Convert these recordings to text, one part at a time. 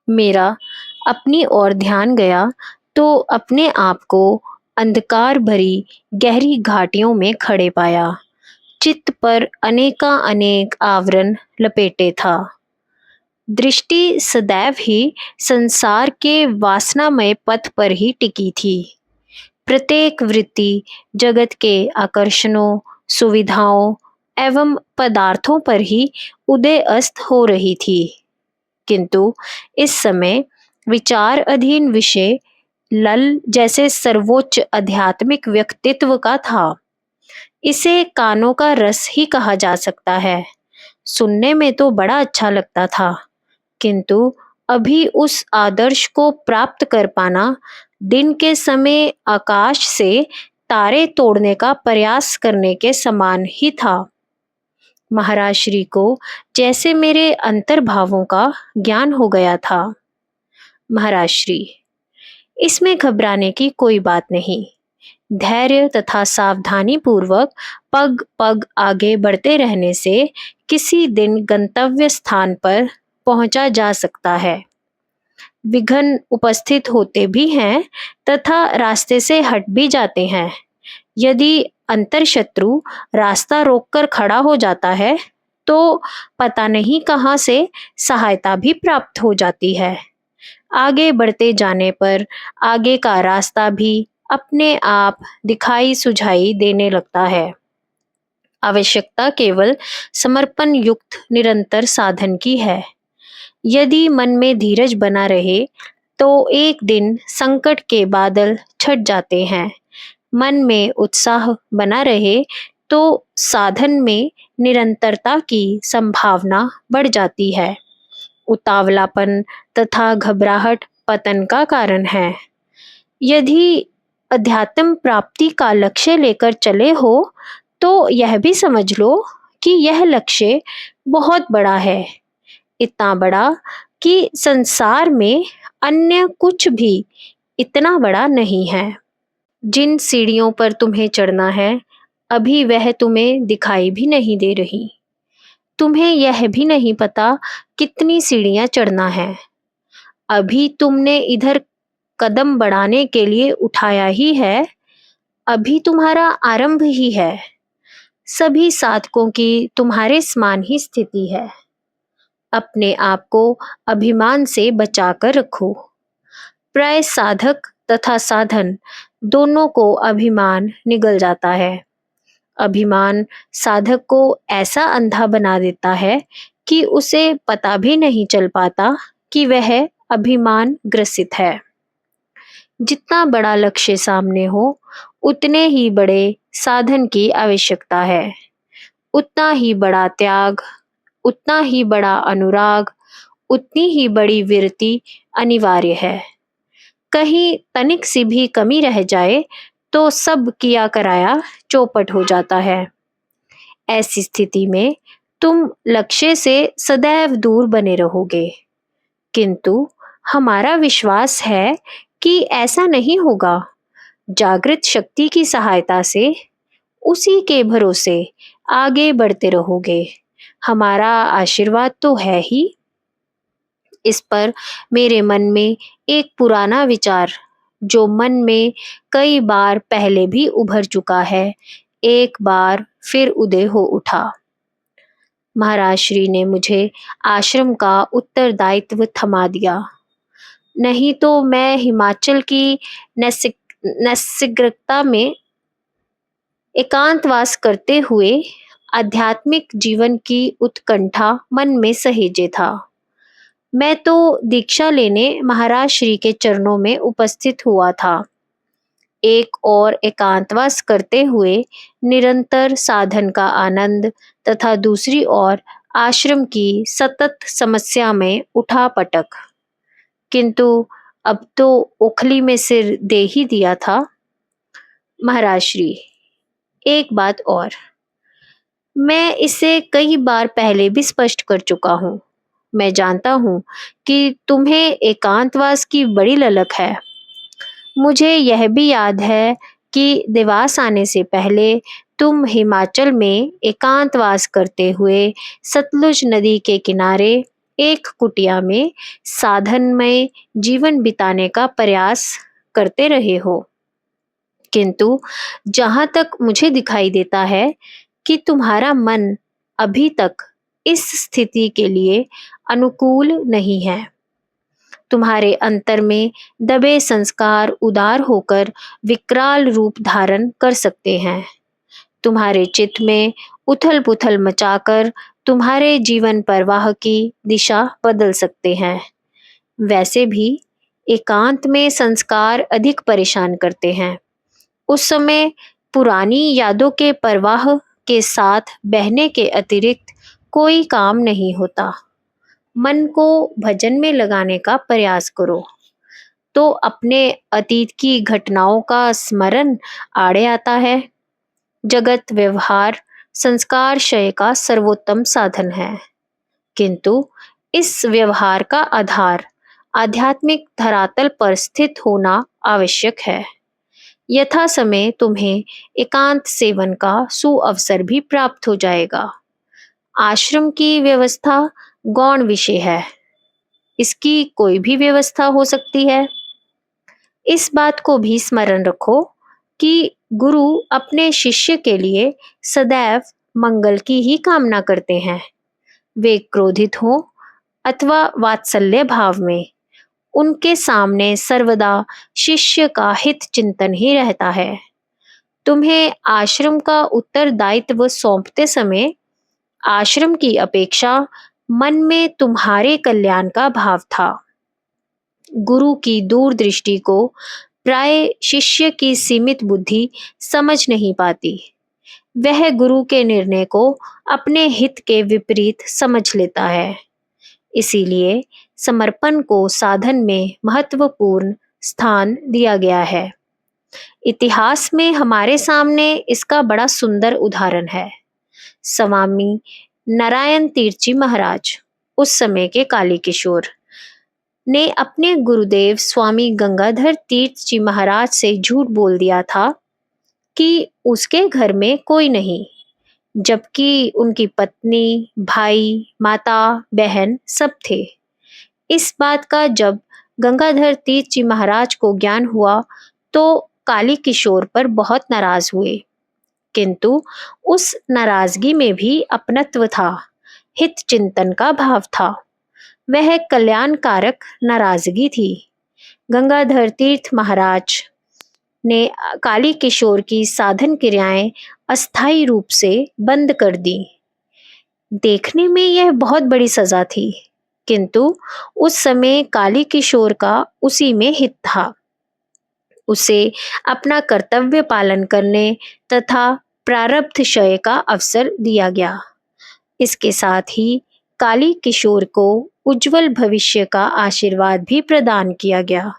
मेरा अपनी ओर ध्यान गया तो अपने आप को अंधकार भरी गहरी घाटियों में खड़े पाया। चित्त पर अनेका अनेक आवरण लपेटे था। दृष्टि सदैव ही संसार के वासनामय पथ पर ही टिकी थी। प्रत्येक वृत्ति जगत के आकर्षणों, सुविधाओं एवं पदार्थों पर ही उदय अस्त हो रही थी। किंतु इस समय विचार अधीन विषय लल जैसे सर्वोच्च आध्यात्मिक व्यक्तित्व का था। इसे कानों का रस ही कहा जा सकता है। सुनने में तो बड़ा अच्छा लगता था, किंतु अभी उस आदर्श को प्राप्त कर पाना दिन के समय आकाश से तारे तोड़ने का प्रयास करने के समान ही था। महाराज श्री को जैसे मेरे अंतर्भावों का ज्ञान हो गया था। महाराज श्री, इसमें घबराने की कोई बात नहीं। धैर्य तथा सावधानी पूर्वक पग पग आगे बढ़ते रहने से किसी दिन गंतव्य स्थान पर पहुंचा जा सकता है। विघ्न उपस्थित होते भी हैं तथा रास्ते से हट भी जाते हैं। यदि अंतरशत्रु रास्ता रोककर खड़ा हो जाता है तो पता नहीं कहां से सहायता भी प्राप्त हो जाती है। आगे बढ़ते जाने पर आगे का रास्ता भी अपने आप दिखाई सुझाई देने लगता है। आवश्यकता केवल समर्पण युक्त निरंतर साधन की है। यदि मन में धीरज बना रहे तो एक दिन संकट के बादल छट जाते हैं। मन में उत्साह बना रहे तो साधन में निरंतरता की संभावना बढ़ जाती है। उतावलापन तथा घबराहट पतन का कारण है। यदि अध्यात्म प्राप्ति का लक्ष्य लेकर चले हो तो यह भी समझ लो कि यह लक्ष्य बहुत बड़ा है। इतना बड़ा कि संसार में अन्य कुछ भी इतना बड़ा नहीं है। जिन सीढ़ियों पर तुम्हें चढ़ना है अभी वह तुम्हें दिखाई भी नहीं दे रही। तुम्हें यह भी नहीं पता कितनी सीढ़ियां चढ़ना है। अभी तुमने इधर कदम बढ़ाने के लिए उठाया ही है। अभी तुम्हारा आरंभ ही है। सभी साधकों की तुम्हारे समान ही स्थिति है। अपने आप को अभिमान से बचाकर रखो। प्राय साधक तथा साधन दोनों को अभिमान निगल जाता है। अभिमान साधक को ऐसा अंधा बना देता है कि उसे पता भी नहीं चल पाता कि वह अभिमान ग्रसित है। जितना बड़ा लक्ष्य सामने हो उतने ही बड़े साधन की आवश्यकता है। उतना ही बड़ा त्याग, उतना ही बड़ा अनुराग, उतनी ही बड़ी विरति अनिवार्य है। कहीं तनिक सी भी कमी रह जाए तो सब किया कराया चौपट हो जाता है। ऐसी स्थिति में तुम लक्ष्य से सदैव दूर बने रहोगे। किंतु हमारा विश्वास है कि ऐसा नहीं होगा। जागृत शक्ति की सहायता से उसी के भरोसे आगे बढ़ते रहोगे। हमारा आशीर्वाद तो है ही। इस पर मेरे मन में एक पुराना विचार जो मन में कई बार पहले भी उभर चुका है, एक बार फिर उदय हो उठा। महाराज श्री ने मुझे आश्रम का उत्तरदायित्व थमा दिया। नहीं तो मैं हिमाचल की नैसर्गिकता में एकांतवास करते हुए आध्यात्मिक जीवन की उत्कंठा मन में सहेजे था। मैं तो दीक्षा लेने महाराज श्री के चरणों में उपस्थित हुआ था। एक और एकांतवास करते हुए निरंतर साधन का आनंद तथा दूसरी ओर आश्रम की सतत समस्या में उठा पटक। किंतु अब तो ओखली में सिर दे ही दिया था। महाराज श्री, एक बात और, मैं इसे कई बार पहले भी स्पष्ट कर चुका हूँ। मैं जानता हूँ कि तुम्हें एकांतवास की बड़ी ललक है। मुझे यह भी याद है कि देवास आने से पहले तुम हिमाचल में एकांतवास करते हुए सतलुज नदी के किनारे एक कुटिया में साधनमय जीवन बिताने का प्रयास करते रहे हो, किंतु जहां तक मुझे दिखाई देता है कि तुम्हारा मन अभी तक इस स्थिति के लिए अनुकूल नहीं है। तुम्हारे अंतर में दबे संस्कार उदार होकर विकराल रूप धारण कर सकते हैं। तुम्हारे चित्त में उथल पुथल मचाकर तुम्हारे जीवन प्रवाह की दिशा बदल सकते हैं। वैसे भी एकांत में संस्कार अधिक परेशान करते हैं। उस समय पुरानी यादों के प्रवाह के साथ बहने के अतिरिक्त कोई काम नहीं होता। मन को भजन में लगाने का प्रयास करो तो अपने अतीत की घटनाओं का स्मरण आड़े आता है। जगत व्यवहार संस्कार क्षय का सर्वोत्तम साधन है, किंतु इस व्यवहार का आधार आध्यात्मिक धरातल पर स्थित होना आवश्यक है। यथा समय तुम्हें एकांत सेवन का सुअवसर भी प्राप्त हो जाएगा। आश्रम की व्यवस्था गौण विषय है, इसकी कोई भी व्यवस्था हो सकती है। इस बात को भी स्मरण रखो कि गुरु अपने शिष्य के लिए सदैव मंगल की ही कामना करते हैं। वे क्रोधित हों अथवा वात्सल्य भाव में, उनके सामने सर्वदा शिष्य का हित चिंतन ही रहता है। तुम्हें आश्रम का उत्तरदायित्व सौंपते समय आश्रम की अपेक्षा मन में तुम्हारे कल्याण का भाव था। गुरु की दूरदृष्टि को प्राय शिष्य की सीमित बुद्धि समझ नहीं पाती। वह गुरु के निर्णय को अपने हित के विपरीत समझ लेता है। इसीलिए समर्पण को साधन में महत्वपूर्ण स्थान दिया गया है। इतिहास में हमारे सामने इसका बड़ा सुंदर उदाहरण है। स्वामी नारायण तीर्थ जी महाराज, उस समय के काली किशोर, ने अपने गुरुदेव स्वामी गंगाधर तीर्थ जी महाराज से झूठ बोल दिया था कि उसके घर में कोई नहीं, जबकि उनकी पत्नी, भाई, माता, बहन सब थे। इस बात का जब गंगाधर तीर्थ जी महाराज को ज्ञान हुआ तो काली किशोर पर बहुत नाराज हुए, किंतु उस नाराजगी में भी अपनत्व था, हित चिंतन का भाव था। वह कल्याणकारक नाराजगी थी। गंगाधर तीर्थ महाराज ने काली किशोर की साधन क्रियाएं अस्थायी रूप से बंद कर दी। देखने में यह बहुत बड़ी सजा थी, किंतु उस समय काली किशोर का उसी में हित था। उसे अपना कर्तव्य पालन करने तथा प्रारब्ध क्षय का अवसर दिया गया। इसके साथ ही काली किशोर को उज्जवल भविष्य का आशीर्वाद भी प्रदान किया गया।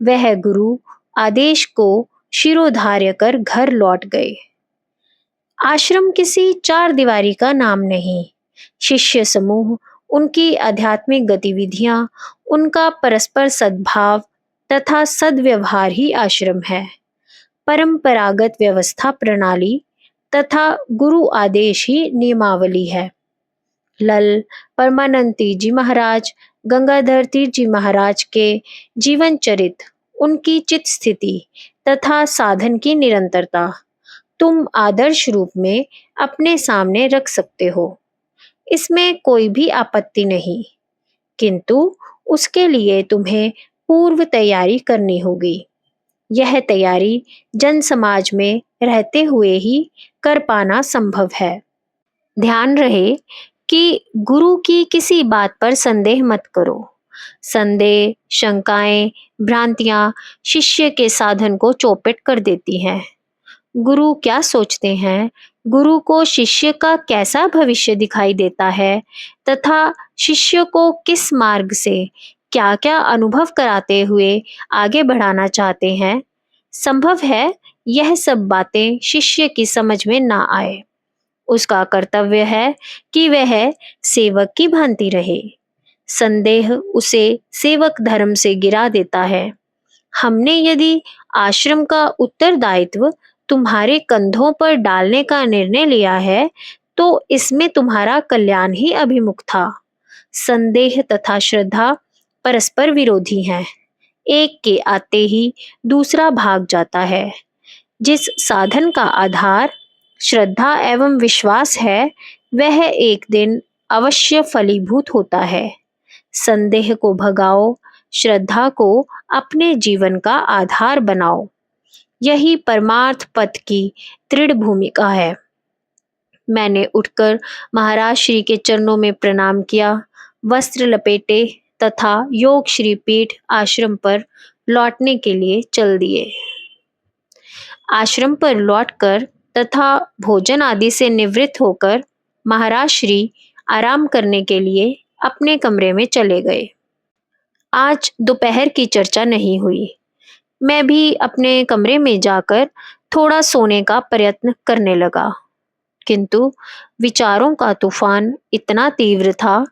वह गुरु आदेश को शिरोधार्य कर घर लौट गए। आश्रम किसी चार दीवारी का नाम नहीं। शिष्य समूह, उनकी आध्यात्मिक गतिविधियां, उनका परस्पर सद्भाव तथा सद्व्यवहार ही आश्रम है। परंपरागत व्यवस्था प्रणाली तथा गुरु आदेश ही नियमावली है। लल परमानंद तीर्थ जी महाराज, गंगाधर तीर्थ जी महाराज के जीवन चरित, उनकी चित स्थिति तथा साधन की निरंतरता तुम आदर्श रूप में अपने सामने रख सकते हो। इसमें कोई भी आपत्ति नहीं, किंतु उसके लिए तुम्हें पूर्व तैयारी करनी होगी। यह तैयारी जन समाज में रहते हुए ही कर पाना संभव है। ध्यान रहे कि गुरु की किसी बात पर संदेह मत करो। संदेह, शंकाएं, भ्रांतियां शिष्य के साधन को चौपट कर देती हैं। गुरु क्या सोचते हैं, गुरु को शिष्य का कैसा भविष्य दिखाई देता है तथा शिष्य को किस मार्ग से क्या क्या अनुभव कराते हुए आगे बढ़ाना चाहते हैं, संभव है यह सब बातें शिष्य की समझ में ना आए। उसका कर्तव्य है कि वह सेवक की भांति रहे। संदेह उसे सेवक धर्म से गिरा देता है। हमने यदि आश्रम का उत्तरदायित्व तुम्हारे कंधों पर डालने का निर्णय लिया है तो इसमें तुम्हारा कल्याण ही अभिमुख था। संदेह तथा श्रद्धा परस्पर विरोधी हैं। एक के आते ही दूसरा भाग जाता है। जिस साधन का आधार श्रद्धा एवं विश्वास है, वह एक दिन अवश्य फलीभूत होता है। संदेह को भगाओ, श्रद्धा को अपने जीवन का आधार बनाओ। यही परमार्थ पथ की दृढ़ भूमिका है। मैंने उठकर महाराज श्री के चरणों में प्रणाम किया, वस्त्र लपेटे तथा योग श्री पीठ आश्रम पर लौटने के लिए चल दिए। आश्रम पर लौटकर तथा भोजन आदि से निवृत्त होकर महाराज श्री आराम करने के लिए अपने कमरे में चले गए। आज दोपहर की चर्चा नहीं हुई। मैं भी अपने कमरे में जाकर थोड़ा सोने का प्रयत्न करने लगा, किंतु विचारों का तूफान इतना तीव्र था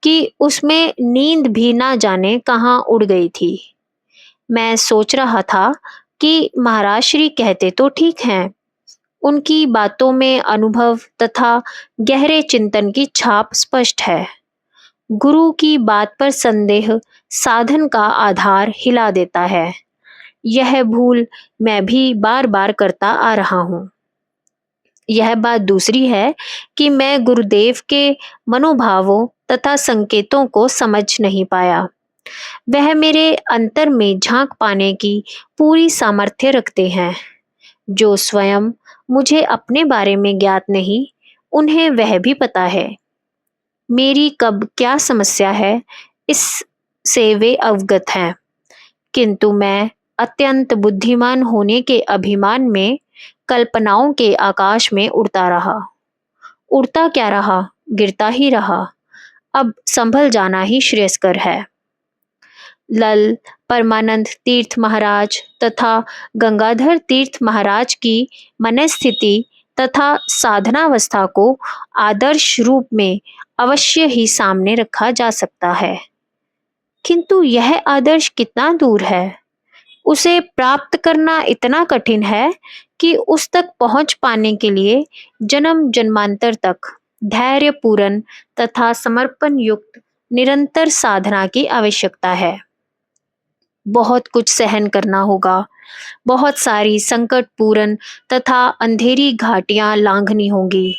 कि उसमें नींद भी ना जाने कहाँ उड़ गई थी। मैं सोच रहा था कि महाराज श्री कहते तो ठीक हैं, उनकी बातों में अनुभव तथा गहरे चिंतन की छाप स्पष्ट है। गुरु की बात पर संदेह साधन का आधार हिला देता है। यह भूल मैं भी बार बार करता आ रहा हूँ। यह बात दूसरी है कि मैं गुरुदेव के मनोभावों तथा संकेतों को समझ नहीं पाया। वह मेरे अंतर में झांक पाने की पूरी सामर्थ्य रखते हैं। जो स्वयं मुझे अपने बारे में ज्ञात नहीं, उन्हें वह भी पता है। मेरी कब क्या समस्या है, इससे वे अवगत हैं, किंतु मैं अत्यंत बुद्धिमान होने के अभिमान में कल्पनाओं के आकाश में उड़ता रहा। उड़ता क्या रहा, गिरता ही रहा। अब संभल जाना ही श्रेयस्कर है। लल परमानंद तीर्थ महाराज तथा गंगाधर तीर्थ महाराज की मनस्थिति तथा साधनावस्था को आदर्श रूप में अवश्य ही सामने रखा जा सकता है, किंतु यह आदर्श कितना दूर है। उसे प्राप्त करना इतना कठिन है कि उस तक पहुंच पाने के लिए जन्म जन्मांतर तक धैर्यपूर्ण तथा समर्पण युक्त निरंतर साधना की आवश्यकता है। बहुत कुछ सहन करना होगा, बहुत सारी संकटपूर्ण तथा अंधेरी घाटियां लांघनी होंगी।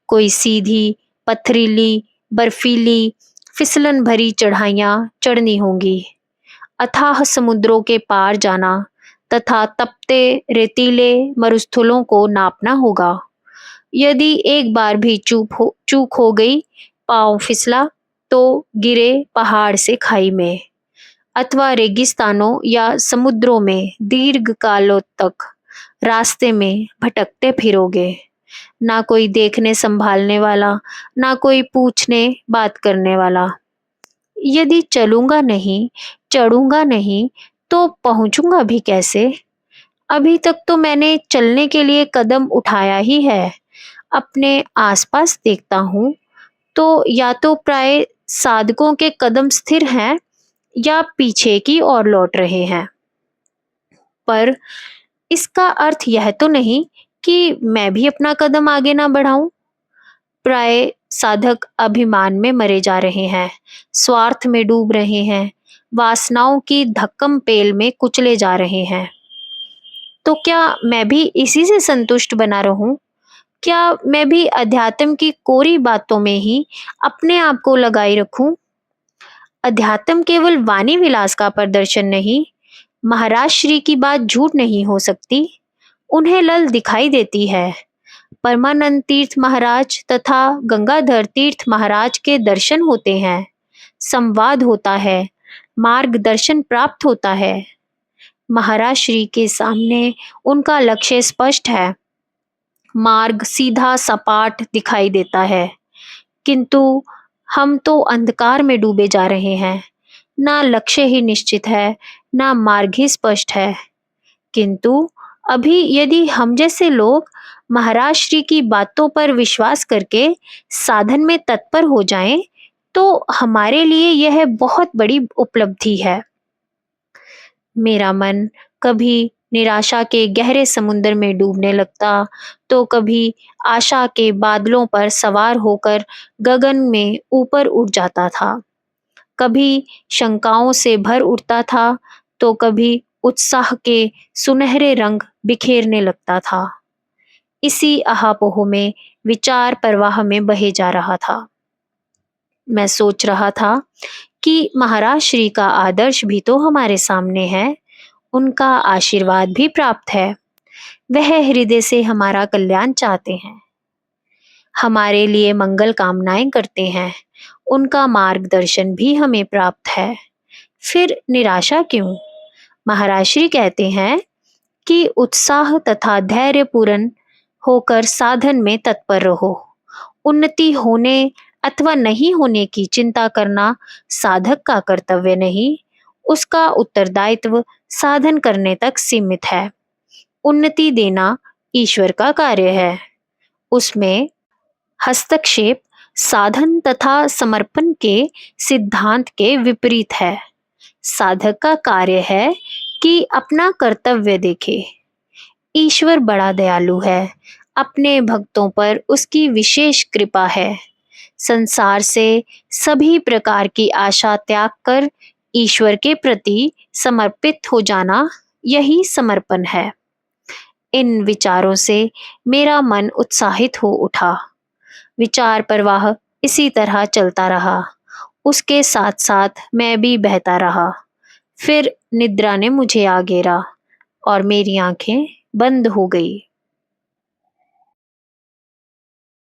कोई सीधी, पथरीली, बर्फीली, फिसलन भरी चढ़ाइयां चढ़नी होंगी। अथाह समुद्रों के पार जाना तथा तपते रेतीले मरुस्थलों को नापना होगा। यदि एक बार भी चूक हो गई, पांव फिसला तो गिरे पहाड़ से खाई में, अथवा रेगिस्तानों या समुद्रों में दीर्घ कालों तक रास्ते में भटकते फिरोगे। ना कोई देखने संभालने वाला, ना कोई पूछने बात करने वाला। यदि चलूंगा नहीं, चढ़ूंगा नहीं, तो पहुंचूंगा भी कैसे? अभी तक तो मैंने चलने के लिए कदम उठाया ही है। अपने आसपास देखता हूँ तो या तो प्राय साधकों के कदम स्थिर हैं या पीछे की ओर लौट रहे हैं। पर इसका अर्थ यह तो नहीं कि मैं भी अपना कदम आगे ना बढ़ाऊं। प्राय साधक अभिमान में मरे जा रहे हैं, स्वार्थ में डूब रहे हैं, वासनाओं की धक्कम पेल में कुचले जा रहे हैं। तो क्या मैं भी इसी से संतुष्ट बना रहूं? क्या मैं भी अध्यात्म की कोरी बातों में ही अपने आप को लगाई रखूं? अध्यात्म केवल वाणी विलास का प्रदर्शन नहीं। महाराज श्री की बात झूठ नहीं हो सकती। उन्हें लल दिखाई देती है। परमानंद तीर्थ महाराज तथा गंगाधर तीर्थ महाराज के दर्शन होते हैं, संवाद होता है, मार्गदर्शन प्राप्त होता है। महाराज श्री के सामने उनका लक्ष्य स्पष्ट है, मार्ग सीधा सपाट दिखाई देता है, किंतु हम तो अंधकार में डूबे जा रहे हैं। ना लक्ष्य ही निश्चित है, ना मार्ग ही स्पष्ट है। किंतु अभी यदि हम जैसे लोग महाराज श्री की बातों पर विश्वास करके साधन में तत्पर हो जाएं, तो हमारे लिए यह बहुत बड़ी उपलब्धि है। मेरा मन कभी निराशा के गहरे समुद्र में डूबने लगता, तो कभी आशा के बादलों पर सवार होकर गगन में ऊपर उड़ जाता था। कभी शंकाओं से भर उठता था, तो कभी उत्साह के सुनहरे रंग बिखेरने लगता था। इसी अहापोह में विचार प्रवाह में बहे जा रहा था। मैं सोच रहा था कि महाराज श्री का आदर्श भी तो हमारे सामने है, उनका आशीर्वाद भी प्राप्त है। वह हृदय से हमारा कल्याण चाहते हैं, हमारे लिए मंगल कामनाएं करते हैं, उनका मार्गदर्शन भी हमें प्राप्त है। फिर निराशा क्यों? महाराज श्री कहते हैं कि उत्साह तथा धैर्यपूर्ण होकर साधन में तत्पर रहो। उन्नति होने अथवा नहीं होने की चिंता करना साधक का कर्तव्य नहीं, उसका उत्तरदायित्व साधन करने तक सीमित है। उन्नति देना ईश्वर का कार्य है, उसमें हस्तक्षेप साधन तथा समर्पण के सिद्धांत के विपरीत है। साधक का कार्य है कि अपना कर्तव्य देखे। ईश्वर बड़ा दयालु है, अपने भक्तों पर उसकी विशेष कृपा है। संसार से सभी प्रकार की आशा त्याग कर ईश्वर के प्रति समर्पित हो जाना, यही समर्पण है। इन विचारों से मेरा मन उत्साहित हो उठा। विचार प्रवाह इसी तरह चलता रहा, उसके साथ साथ मैं भी बहता रहा। फिर निद्रा ने मुझे आ घेरा और मेरी आंखें बंद हो गई।